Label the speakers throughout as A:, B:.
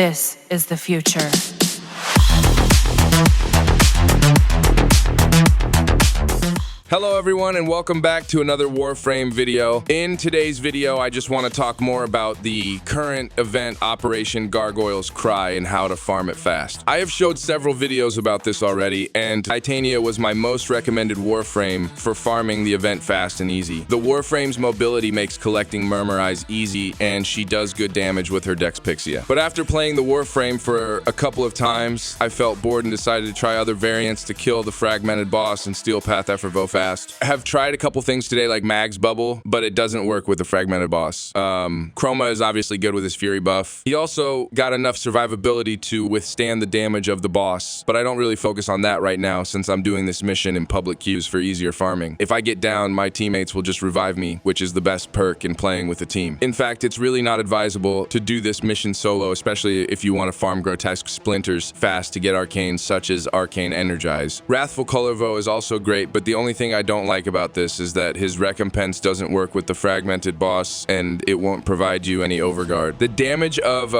A: This is the future.
B: Hello everyone and welcome back to another Warframe video. In today's video, I just want to talk more about the current event Operation Gargoyle's Cry and how to farm it fast. I have showed several videos about this already, and Titania was my most recommended Warframe for farming the event fast and easy. The Warframe's mobility makes collecting Murmur Eyes easy, and she does good damage with her Dex Pixia. But after playing the Warframe for a couple of times, I felt bored and decided to try other variants to kill the fragmented boss and Steel Path Effervo fast. I have tried a couple things today like Mag's Bubble, but it doesn't work with the fragmented boss. Chroma is obviously good with his Fury buff. He also got enough survivability to withstand the damage of the boss, but I don't really focus on that right now since I'm doing this mission in public queues for easier farming. If I get down, my teammates will just revive me, which is the best perk in playing with a team. In fact, it's really not advisable to do this mission solo, especially if you want to farm grotesque splinters fast to get arcanes such as Arcane Energize. Wrathful Colorvo is also great, but the only thing I don't like about this is that his recompense doesn't work with the fragmented boss and it won't provide you any overguard. The damage of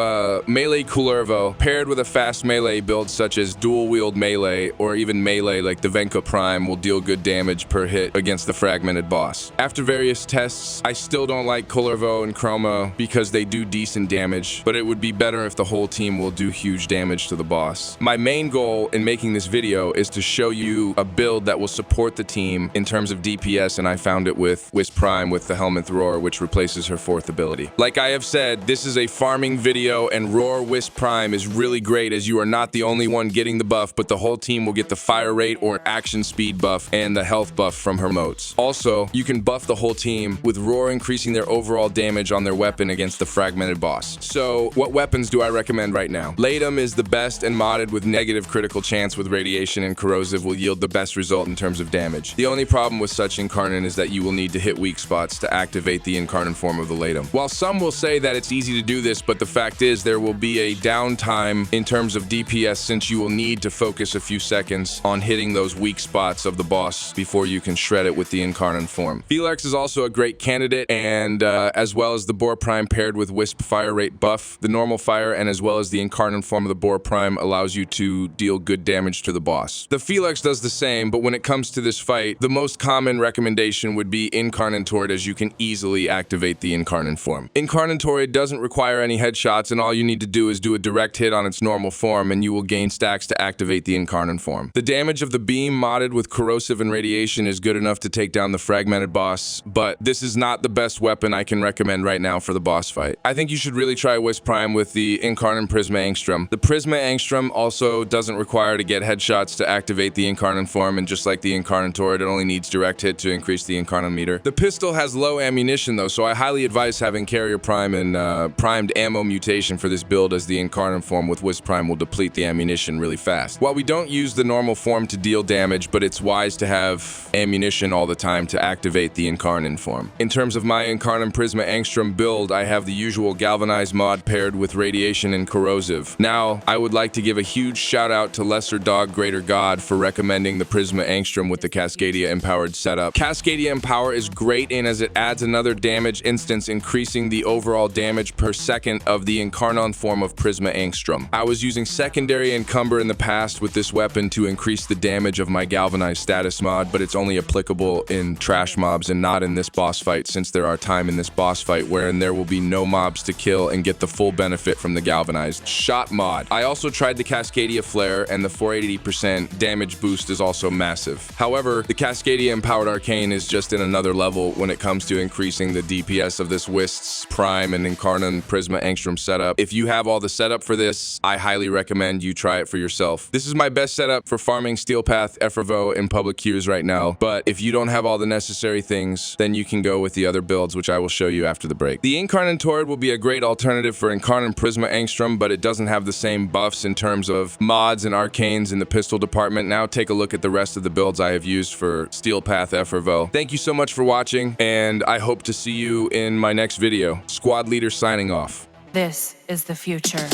B: melee Kullervo paired with a fast melee build such as dual wield melee or even melee like the Venka Prime will deal good damage per hit against the fragmented boss. After various tests, I still don't like Kullervo and Chroma because they do decent damage, but it would be better if the whole team will do huge damage to the boss. My main goal in making this video is to show you a build that will support the team in terms of DPS, and I found it with Wisp Prime with the Helminth Roar, which replaces her 4th ability. Like I have said, this is a farming video, and Roar Wisp Prime is really great as you are not the only one getting the buff, but the whole team will get the fire rate or action speed buff and the health buff from her motes. Also, you can buff the whole team with Roar increasing their overall damage on their weapon against the fragmented boss. So, what weapons do I recommend right now? Latum is the best and modded with negative critical chance with radiation and corrosive will yield the best result in terms of damage. The only problem with such incarnate is that you will need to hit weak spots to activate the incarnate form of the Latum. While some will say that it's easy to do this, but the fact is there will be a downtime in terms of DPS since you will need to focus a few seconds on hitting those weak spots of the boss before you can shred it with the incarnate form. Felix is also a great candidate, and as well as the Boar Prime paired with Wisp fire rate buff, the normal fire and as well as the incarnate form of the Boar Prime allows you to deal good damage to the boss. The Felix does the same, but when it comes to this fight, the most common recommendation would be Incarnatoid as you can easily activate the incarnate form. Incarnatoid doesn't require any headshots and all you need to do is do a direct hit on its normal form and you will gain stacks to activate the incarnate form. The damage of the beam modded with corrosive and radiation is good enough to take down the fragmented boss, but this is not the best weapon I can recommend right now for the boss fight. I think you should really try Wisp Prime with the Incarnate Prisma Angstrom. The Prisma Angstrom also doesn't require to get headshots to activate the incarnate form, and just like the Incarnatoid, it only needs direct hit to increase the incarnate meter. The pistol has low ammunition though, so I highly advise having Carrier Prime and primed ammo mutation for this build as the incarnate form with Wisp Prime will deplete the ammunition really fast. While we don't use the normal form to deal damage, but it's wise to have ammunition all the time to activate the incarnate form. In terms of my Incarnate Prisma Angstrom build, I have the usual Galvanized mod paired with radiation and corrosive. Now, I would like to give a huge shout out to Lesser Dog Greater God for recommending the Prisma Angstrom with the Cascadia Empowered setup. Cascadia Empower is great in as it adds another damage instance, increasing the overall damage per second of the incarnate form of Prisma Angstrom. I was using secondary Encumber in the past with this weapon to increase the damage of my Galvanized status mod, but it's only applicable in trash mobs and not in this boss fight since there are time in this boss fight wherein there will be no mobs to kill and get the full benefit from the Galvanized shot mod. I also tried the Cascadia Flare and the 480% damage boost is also massive. However, the Cascadia Empowered Arcane is just in another level when it comes to increasing the DPS of this Wisps Prime and Incarnate Prisma Angstrom setup. If you have all the setup for this, I highly recommend you try it for yourself. This is my best setup for farming Steel Path Effervo in public queues right now, but if you don't have all the necessary things, then you can go with the other builds, which I will show you after the break. The Incarnatoid will be a great alternative for Incarnate Prisma Angstrom, but it doesn't have the same buffs in terms of mods and arcanes in the pistol department. Now take a look at the rest of the builds I have used for Steel Path Effervo. Thank you so much for watching, and I hope to see you in my next video. Squad Leader signing off.
A: This is the future.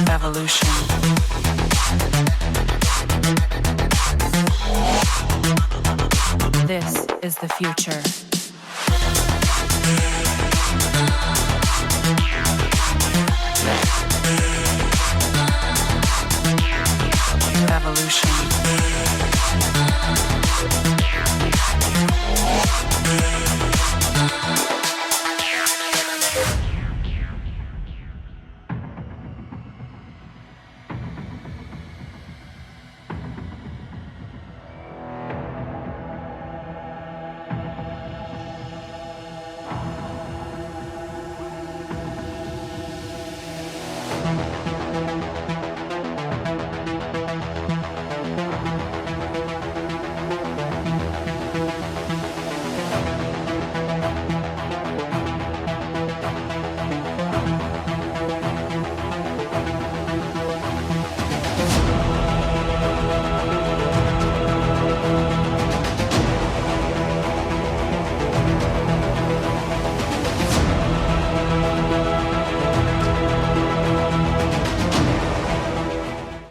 A: Evolution. is the future.